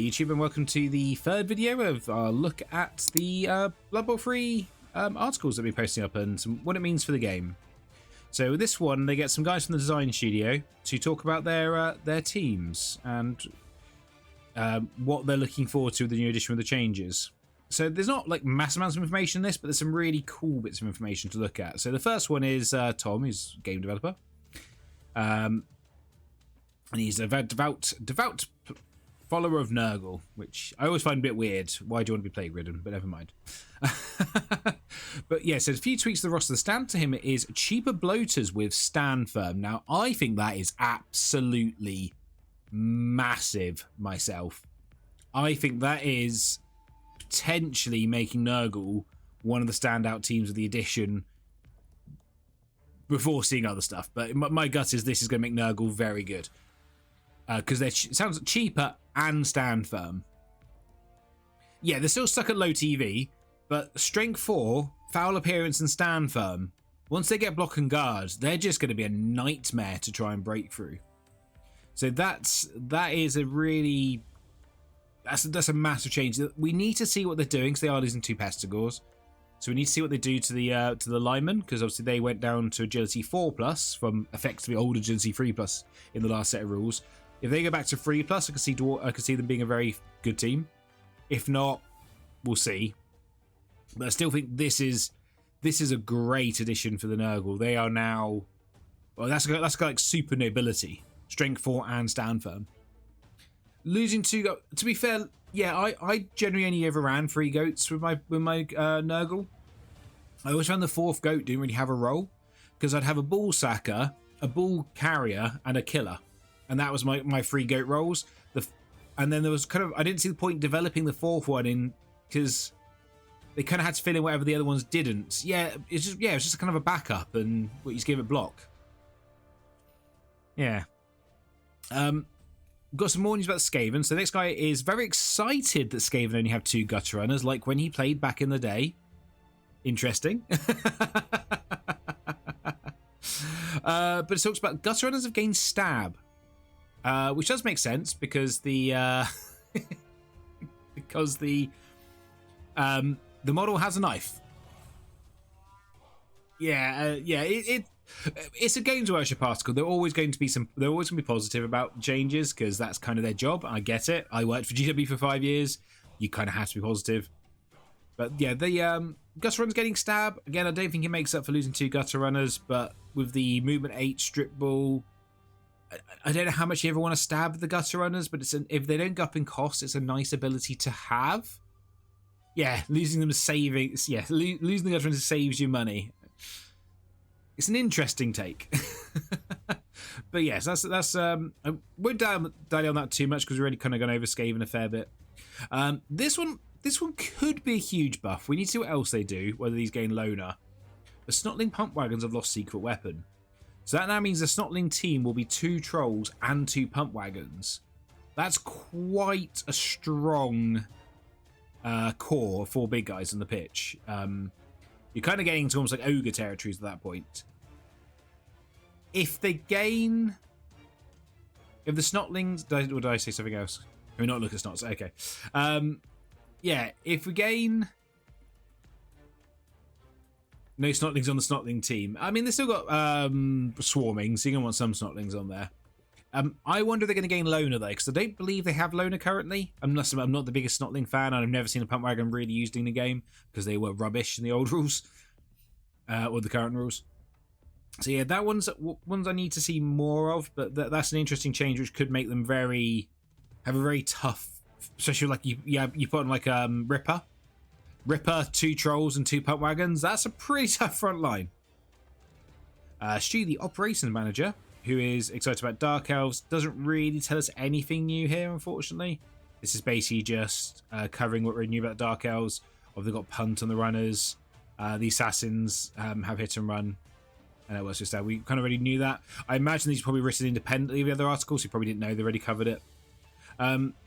YouTube, and welcome to the third video of our look at the Blood Bowl 3 articles that we're posting up and what it means for the game. So with this one, they get some guys from the design studio to talk about their teams and what they're looking forward to with the new edition with the changes. So there's not like massive amounts of information in this, but there's some really cool bits of information to look at. So the first one is Tom, who's a game developer. And he's a devout follower of Nurgle, which I always find a bit weird. Why do you want to be plague ridden? But never mind. But yeah, so a few tweaks to the roster. The stand to him is cheaper bloaters with stand firm. Now, I think that is absolutely massive myself. I think that is potentially making Nurgle one of the standout teams of the edition before seeing other stuff. But my gut is this is going to make Nurgle very good. Because it sounds cheaper and stand firm. Yeah, they're still stuck at low TV, but strength 4, foul appearance, and stand firm. Once they get block and guard, they're just going to be a nightmare to try and break through. So that is a really that's a massive change. We need to see what they're doing because they are losing 2 Pestigors. So we need to see what they do to the linemen, because obviously they went down to agility 4+ from effectively old agility 3+ in the last set of rules. If they go back to 3+, I could see them being a very good team. If not, we'll see. But I still think this is a great addition for the Nurgle. They are now, well, that's like super nobility, strength 4 and stand firm. Losing 2, to be fair, yeah, I generally only ever ran 3 goats with my Nurgle. I always found the 4th goat didn't really have a role, because I'd have a ball sacker, a ball carrier, and a killer. And that was my 3 goat roles. And then there was kind of, I didn't see the point developing the 4th one in, because they kind of had to fill in whatever the other ones didn't. Yeah, it's just kind of a backup and what you just give it block. Yeah. Got some more news about Skaven. So the next guy is very excited that Skaven only have 2 gutter runners, like when he played back in the day. Interesting. But it talks about gutter runners have gained stab. Which does make sense because the model has a knife. It's a Games Workshop article. They're always going to be positive about changes because that's kind of their job. I get it. I worked for GW for 5 years. You kind of have to be positive. But yeah, the gutter runner's getting stab again. I don't think it makes up for losing 2 gutter runners, but with the movement 8 strip ball. I don't know how much you ever want to stab the gutter runners, but if they don't go up in cost, it's a nice ability to have. Yeah, losing them savings. Yeah, losing the gutter runners saves you money. It's an interesting take. But yes, that's I won't dial on that too much because we've already kind of gone over Skaven a fair bit. This one could be a huge buff. We need to see what else they do, whether these gain loner. The Snotling pump wagons have lost secret weapon. So that now means the Snotling team will be 2 trolls and 2 pump wagons. That's quite a strong core of 4 big guys on the pitch. You're kind of getting into almost like ogre territories at that point. If the Snotlings... Or did I say something else? Can we not look at Snots? Okay. Yeah, if we gain... No Snotlings on the Snotling team. I mean, they've still got swarming, so you're going to want some Snotlings on there. I wonder if they're going to gain loner, though, because I don't believe they have loner currently. Unless I'm not the biggest Snotling fan, and I've never seen a pump wagon really used in the game, because they were rubbish in the old rules. Or the current rules. So yeah, that one's I need to see more of, but that's an interesting change, which could make them have a very tough... Especially like you put on like Ripper, 2 trolls and 2 pump wagons. That's a pretty tough front line. Stu, the operations manager, who is excited about Dark Elves, doesn't really tell us anything new here, unfortunately. This is basically just covering what we knew about Dark Elves. They've got punt on the runners. The assassins have hit and run. And that was just that. We kind of already knew that. I imagine these are probably written independently of the other articles. You probably didn't know they already covered it.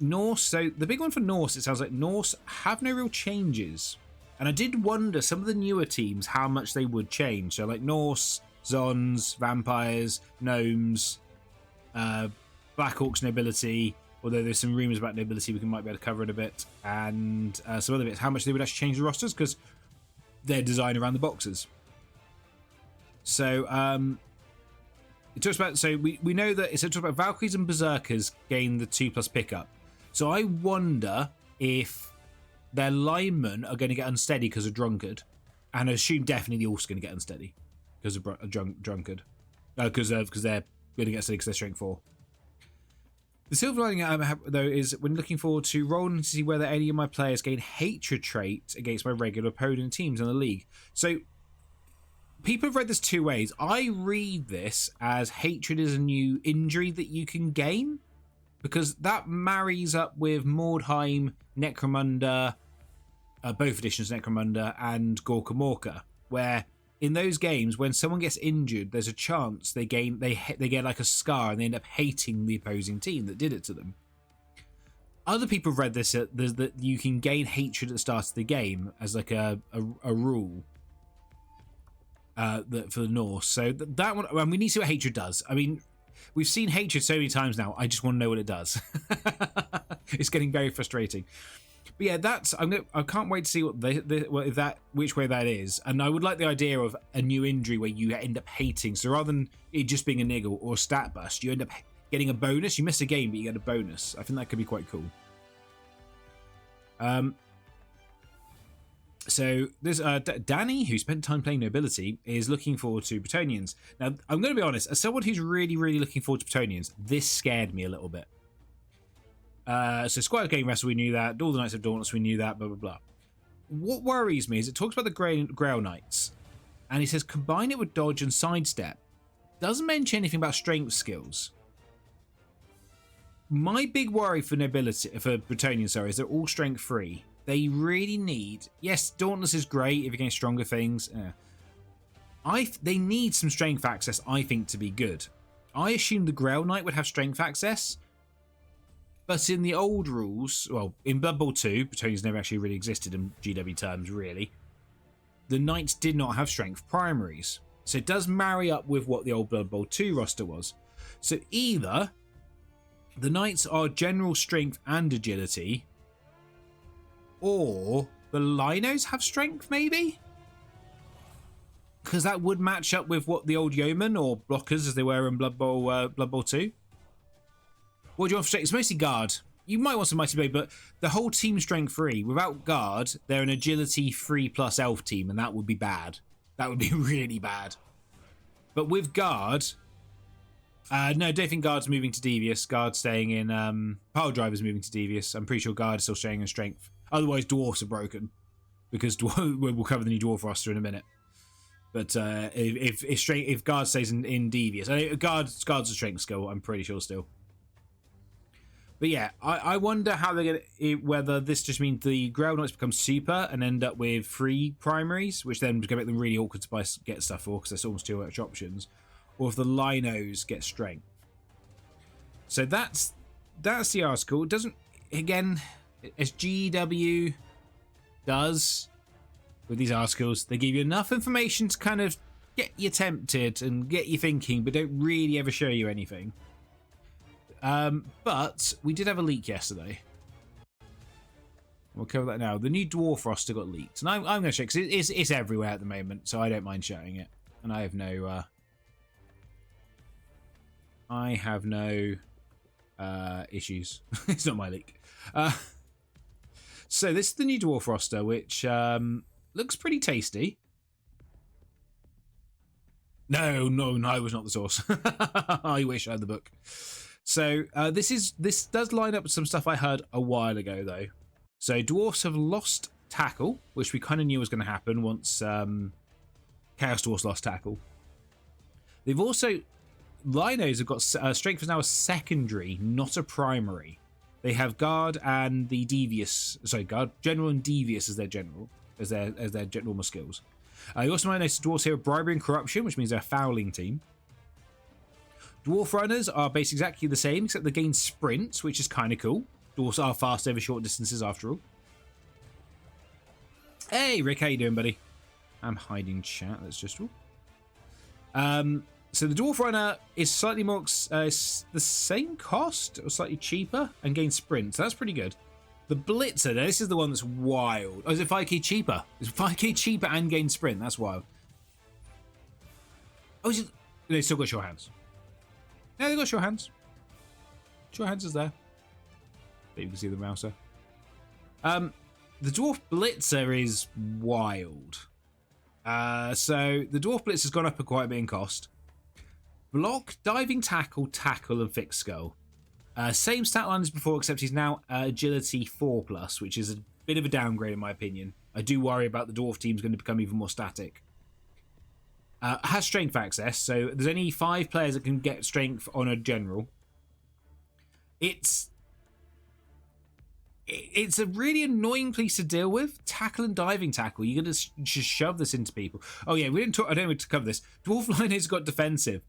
Norse, so the big one for Norse, it sounds like Norse have no real changes. And I did wonder some of the newer teams how much they would change. So like Norse, Zons, Vampires, Gnomes, Black Orcs Nobility, although there's some rumours about nobility we might be able to cover it a bit, and some other bits. How much they would actually change the rosters, because they're designed around the boxes. So it talks about, so we know that it talks about Valkyries and Berserkers gain the 2+ pickup. So I wonder if their linemen are going to get unsteady because of Drunkard, and I assume definitely the Orcs going to get unsteady because of Drunkard, because they're going to get steady because they're strength 4. The silver lining I have, though, is when looking forward to rolling to see whether any of my players gain hatred traits against my regular opponent teams in the league. So people have read this two ways. I read this as hatred is a new injury that you can gain, because that marries up with Mordheim, Necromunda, both editions, Necromunda and Gorka Morka, where in those games, when someone gets injured, there's a chance they get like a scar and they end up hating the opposing team that did it to them. Other people have read this that you can gain hatred at the start of the game as like a rule for the Norse. So that one, and we need to see what hatred does. I mean, we've seen hatred so many times now. I just want to know what it does. It's getting very frustrating. But yeah, I can't wait to see which way that is. And I would like the idea of a new injury where you end up hating. So rather than it just being a niggle or a stat bust, you end up getting a bonus. You miss a game, but you get a bonus. I think that could be quite cool. So there's Danny, who spent time playing Nobility, is looking forward to Bretonnians. Now, I'm going to be honest, as someone who's really, really looking forward to Bretonnians, this scared me a little bit. So Squire of Game Wrestle, we knew that. All the Knights of Dauntless, we knew that, blah, blah, blah. What worries me is it talks about the Grail Knights, and he says combine it with dodge and sidestep. Doesn't mention anything about strength skills. My big worry for Bretonnians, is they're all strength 3. They really need... Yes, Dauntless is great if you're getting stronger things. They need some strength access, I think, to be good. I assume the Grail Knight would have strength access. But in the old rules, well, in Blood Bowl 2, Bretonnians never actually really existed in GW terms, really. The Knights did not have strength primaries. So it does marry up with what the old Blood Bowl 2 roster was. So either the Knights are general strength and agility, or the Linos have strength, maybe? Because that would match up with what the old Yeomen, or Blockers as they were in Blood Bowl 2. What do you want for strength? It's mostly guard. You might want some mighty blade, but the whole team strength 3. Without guard, they're an agility 3+ elf team, and that would be bad. That would be really bad. But with guard, no, I don't think guard's moving to devious. Guard's staying in. Pile driver's moving to devious. I'm pretty sure guard is still staying in strength. Otherwise, dwarfs are broken, because we'll cover the new dwarf roster in a minute. But if guard stays in devious, guard's a strength skill. I'm pretty sure still. But yeah, I wonder how they're gonna, whether this just means the Grail Knights become super and end up with 3 primaries, which then is going to make them really awkward to get stuff for, because there's almost too much options, or if the Linos get strength. So that's the article. It doesn't, again, as GW does with these articles, they give you enough information to kind of get you tempted and get you thinking, but don't really ever show you anything. But we did have a leak yesterday. We'll cover that now. The new Dwarf roster got leaked, and I'm going to show it because it's everywhere at the moment, so I don't mind showing it. And I have no issues. It's not my leak. So this is the new Dwarf roster, which looks pretty tasty. No, I was not the source. I wish I had the book. So this does line up with some stuff I heard a while ago, though. So Dwarfs have lost tackle, which we kind of knew was going to happen once Chaos Dwarfs lost tackle. They've also... Linos have got strength is now a secondary, not a primary. They have guard and the devious... Sorry, guard, general and devious as their general, as their normal skills. You also might notice Dwarfs here have bribery and corruption, which means they're a fouling team. Dwarf runners are basically exactly the same, except they gain sprints, which is kind of cool. Dwarfs are fast over short distances after all. Hey, Rick, how you doing, buddy? I'm hiding chat. That's just all. So the Dwarf Runner is slightly more, it's the same cost or slightly cheaper and gains sprint. So that's pretty good. The Blitzer, now this is the one that's wild. Oh, is it 5k cheaper? It's 5k cheaper and gains sprint. That's wild. Oh, is it? They still got sure hands. Yeah, they got sure hands. Sure hands is there. But you can see the mouser. The Dwarf Blitzer is wild. So the Dwarf Blitzer has gone up quite a bit in cost. Block, diving tackle, tackle, and fixed skull. Same stat line as before, except he's now agility 4+, which is a bit of a downgrade in my opinion. I do worry about the Dwarf team's going to become even more static. Has strength access, so there's only 5 players that can get strength on a general. It's a really annoying piece to deal with. Tackle and diving tackle. You're going to just shove this into people. Oh yeah, we didn't talk. I don't need to cover this. Dwarf line has got defensive.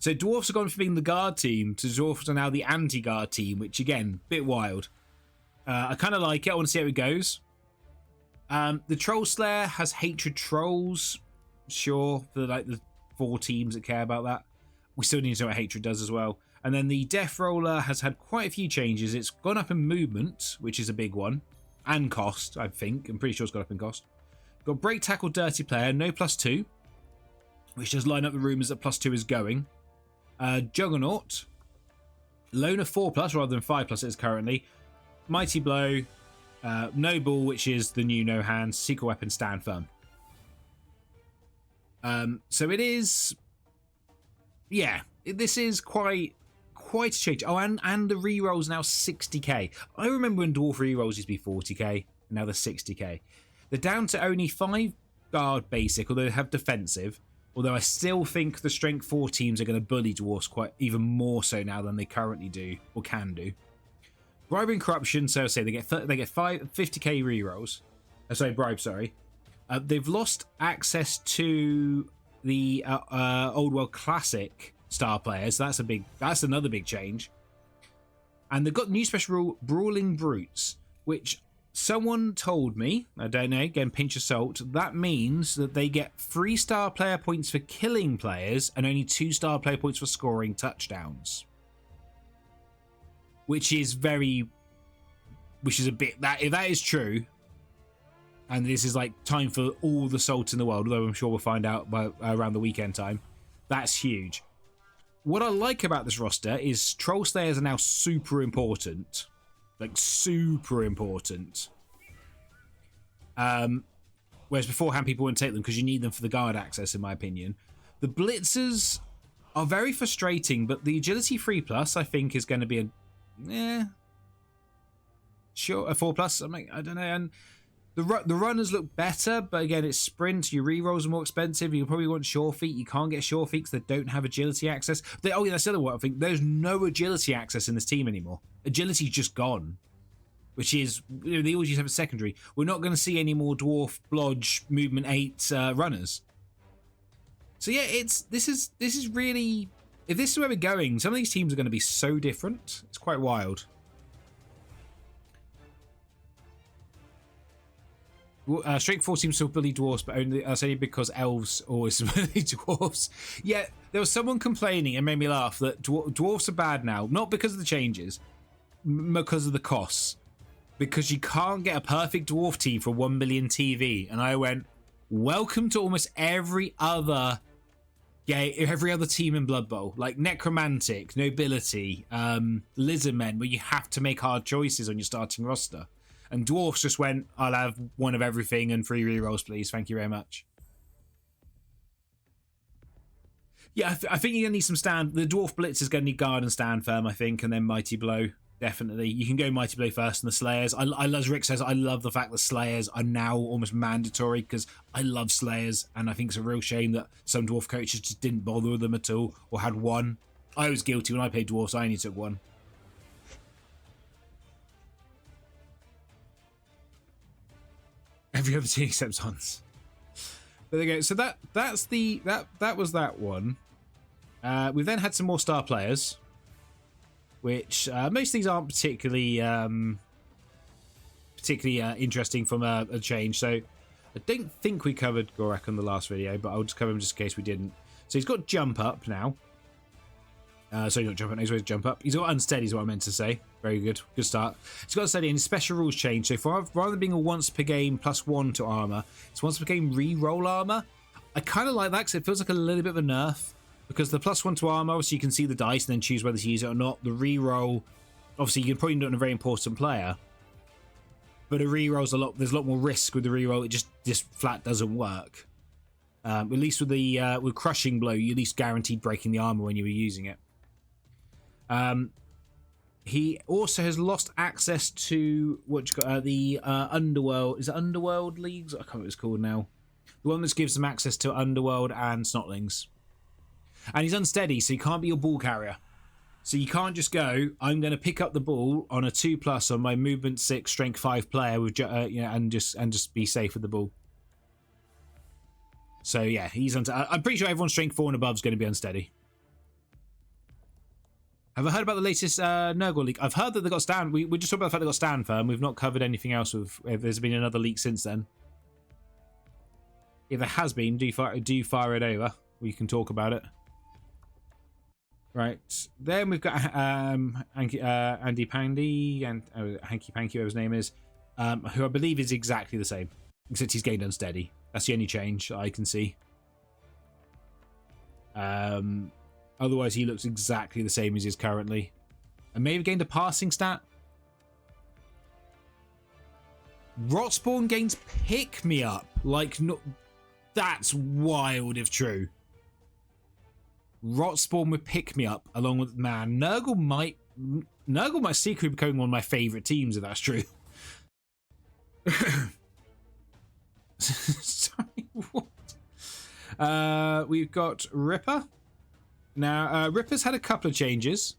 So Dwarfs have gone from being the guard team to Dwarfs are now the anti-guard team, which again, bit wild. I kind of like it. I want to see how it goes. The Troll Slayer has hatred trolls. Sure, for like the 4 teams that care about that. We still need to know what hatred does as well. And then the Death Roller has had quite a few changes. It's gone up in movement, which is a big one. And cost, I think. I'm pretty sure it's gone up in cost. Got Break Tackle Dirty Player, no +2. Which does line up the rumours that +2 is going. Juggernaut. Loner 4+ rather than 5+ it is currently. Mighty Blow. Noble, which is the new no hands. Secret Weapon, Stand Firm. So it is... Yeah, this is quite a change. Oh, and the rerolls now 60k. I remember when Dwarf rerolls used to be 40k, and now they're 60k. They're down to only 5 guard basic, although they have defensive. Although I still think the strength 4 teams are going to bully Dwarfs quite even more so now than they currently do or can do. Bribe and corruption, so say they get 50k rerolls. Bribe, sorry. They've lost access to the Old World Classic star players. That's another big change. And they've got new special rule, Brawling Brutes, which someone told me, I don't know, again, pinch of salt, that means that they get 3 star player points for killing players and only 2 star player points for scoring touchdowns. Which is a bit, if that is true, and this is like time for all the salt in the world, although I'm sure we'll find out by around the weekend time, that's huge. What I like about this roster is Troll Slayers are now super important. Like, super important. Whereas beforehand, people wouldn't take them because you need them for the guard access, in my opinion. The Blitzers are very frustrating, but the Agility 3+, I think, is going to be a 4+. I don't know. And the runners look better, but again, it's sprint. Your rerolls are more expensive. You probably want sure feet. You can't get sure feet because they don't have agility access. That's the other one. I think there's no agility access in this team anymore. Agility's just gone, which is, they always used to have a secondary. We're not going to see any more Dwarf, Blodge, Movement 8 runners. So yeah, this is really, if this is where we're going, some of these teams are going to be so different. It's quite wild. Strength 4 seems to bully dwarves, but only because elves always bully dwarves. Yeah, there was someone complaining and made me laugh that dwarves are bad now, not because of the changes, because of the costs. Because you can't get a perfect dwarf team for 1 million TV. And I went, welcome to almost every other team in Blood Bowl, like Necromantic, Nobility, Lizardmen, where you have to make hard choices on your starting roster. And Dwarfs just went, I'll have one of everything and 3 rerolls, please. Thank you very much. Yeah, I think you're going to need some stand. The Dwarf Blitz is going to need guard and stand firm, I think, and then Mighty Blow. Definitely. You can go Mighty Blow first and the Slayers. As Rick says, I love the fact that Slayers are now almost mandatory because I love Slayers, and I think it's a real shame that some Dwarf coaches just didn't bother with them at all or had one. I was guilty when I played Dwarfs. I only took one. Every other team except Hans. There we go. So that was that one. We've then had some more star players, which most of these aren't particularly interesting from a change. So I don't think we covered Gorak on the last video, but I'll just cover him just in case we didn't. So he's got jump up now. Sorry, not jump up. He's always jump up. He's got unsteady is what I meant to say. Very good. Good start. He's got unsteady and his special rules change. So rather than being a once per game +1 to armor, it's once per game re-roll armor. I kind of like that because it feels like a little bit of a nerf. Because the +1 to armor, obviously you can see the dice and then choose whether to use it or not. The re-roll, obviously you can probably do it on a very important player. But a re-roll's there's a lot more risk with the re-roll. It just flat doesn't work. At least with crushing blow, you at least guaranteed breaking the armor when you were using it. He also has lost access to the Underworld. Is it Underworld Leagues? I can't remember what it's called now. The one that gives them access to Underworld and Snotlings. And he's unsteady, so he can't be your ball carrier. So you can't just go, I'm going to pick up the ball on a 2+ on my movement 6, strength 5 player with and just be safe with the ball. So yeah, I'm pretty sure everyone's strength 4 and above is going to be unsteady. Have I heard about the latest Nurgle leak? I've heard that they got stand. We just talked about the fact they got stand firm. We've not covered anything else. If there's been another leak since then. If there has been, do fire it over. We can talk about it. Right, then we've got Andy Pandy and Hanky Panky, whatever his name is, who I believe is exactly the same, except he's gained unsteady. That's the only change I can see. Otherwise, he looks exactly the same as he is currently. And maybe gained a passing stat. Rotspawn gains pick me up. Like, no, that's wild if true. Rotspawn would pick me up along with Nurgle might secretly become one of my favorite teams if that's true. Sorry, what? We've got Ripper. Now, Ripper's had a couple of changes.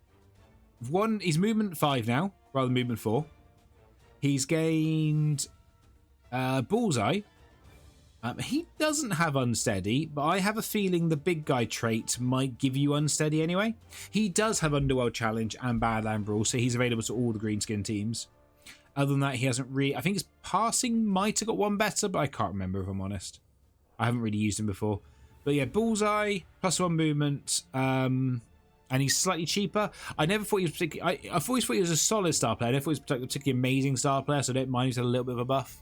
One, he's movement 5 now, rather than movement 4. He's gained Bullseye. He doesn't have unsteady, but I have a feeling the big guy trait might give you unsteady anyway. He does have Underworld Challenge and Badland Brawl, so he's available to all the greenskin teams. Other than that, he hasn't really... I think his passing might have got one better, but I can't remember if I'm honest. I haven't really used him before. But yeah, Bullseye, +1 movement, and he's slightly cheaper. I never thought he was particularly... I thought he was a solid star player. I never thought he was a particularly amazing star player, so I don't mind he's had a little bit of a buff.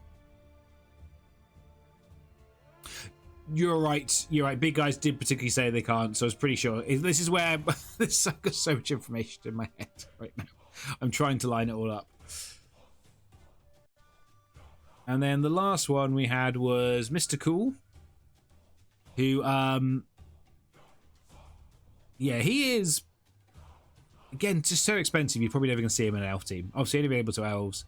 You're right. You're right. Big guys did particularly say they can't, so I was pretty sure. This is where I've got so much information in my head right now. I'm trying to line it all up. And then the last one we had was Mr. Cool, who, yeah, he is, again, just so expensive. You're probably never going to see him in an elf team. Obviously, only available to elves.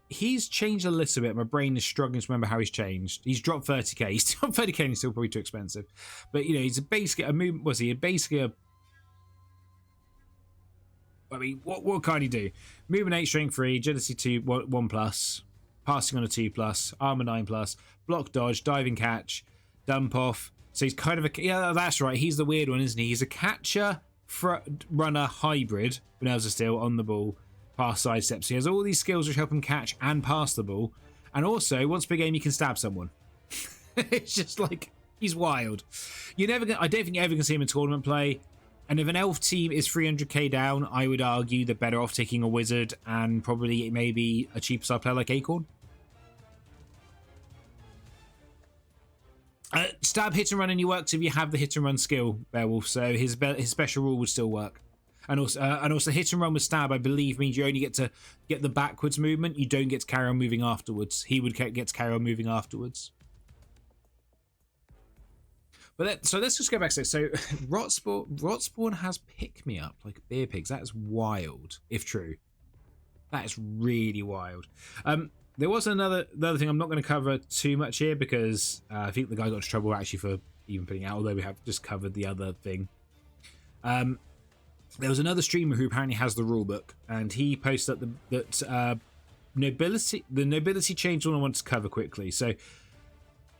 He's changed a little bit. My brain is struggling to remember how he's changed. He's dropped 30k. He's dropped 30k and he's still probably too expensive. But, you know, he's basically a movement. Was he basically a... I mean, what can he do? Movement 8, strength 3, agility 2, 1+, passing on a 2+, armor 9+, block dodge, diving catch, dump off. So he's kind of a... Yeah, that's right. He's the weird one, isn't he? He's a catcher, runner, hybrid, when elves are still on the ball. Pass, side steps. He has all these skills which help him catch and pass the ball. And also, once per game, he can stab someone. It's just like, he's wild. I don't think you're ever going to see him in tournament play. And if an elf team is 300k down, I would argue they're better off taking a wizard and probably maybe a cheaper star player like Acorn. Stab, hit and run only works if you have the hit and run skill, Beowulf. So his special rule would still work. And also hit and run with stab, I believe, means you only get to get the backwards movement. You don't get to carry on moving afterwards. He would get to carry on moving afterwards. But so let's just go back to this. So Rotspawn has pick me up like beer pigs. That is wild, if true. That is really wild. There was another thing I'm not going to cover too much here because I think the guy got into trouble actually for even putting it out, although we have just covered the other thing. There was another streamer who apparently has the rulebook, and he posted that the nobility change. All I want to cover quickly. So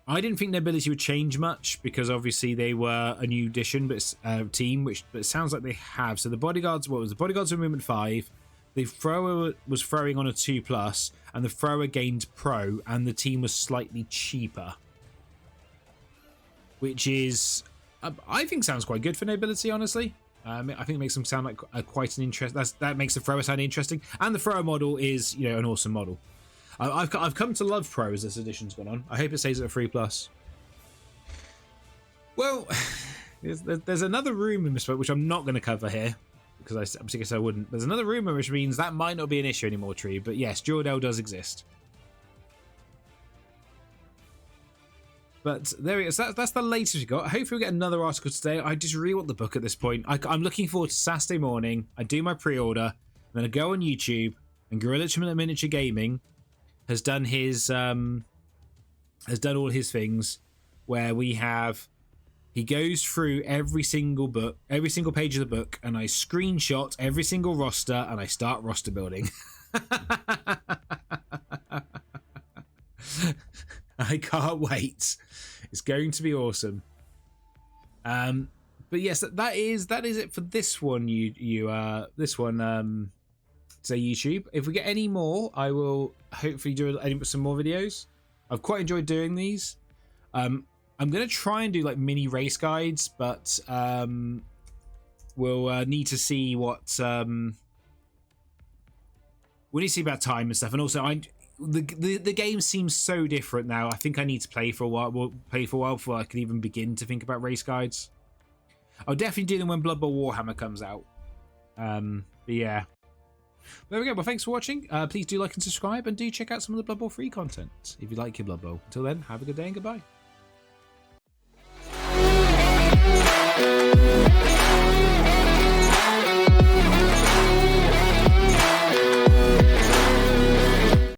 I didn't think nobility would change much because obviously they were a new addition, but team, but it sounds like they have. So the bodyguards, what was the bodyguards were movement 5. The thrower was throwing on a 2+, and the thrower gained pro, and the team was slightly cheaper, which is I think sounds quite good for nobility, honestly. I think it makes them sound like quite an interest. That makes the thrower sound interesting, and the thrower model is, you know, an awesome model. I've come to love pro as this edition's gone on. I hope it stays at a 3+. Well, there's another rumor which I'm not going to cover here because I wouldn't. There's another rumor which means that might not be an issue anymore, Tree. But yes, Jordell does exist. But there we go. So that's the latest we got. Hopefully we get another article today. I just really want the book at this point. I'm looking forward to Saturday morning. I do my pre-order. Then I go on YouTube, and Gorilla Miniature Gaming has done all his things where he goes through every single page of the book, and I screenshot every single roster, and I start roster building. I can't wait. It's going to be awesome. But yes, that is it for this one. Say YouTube. If we get any more, I will hopefully do some more videos. I've quite enjoyed doing these. I'm gonna try and do like mini race guides, but we'll need to see what we need to see about time and stuff. And also, the game seems so different now. I think I need to play for a while. Before I can even begin to think about race guides. I'll definitely do them when Blood Bowl Warhammer comes out. But yeah. There we go. Well, thanks for watching. Please do like and subscribe, and do check out some of the Blood Bowl free content if you like your Blood Bowl. Until then, have a good day and goodbye.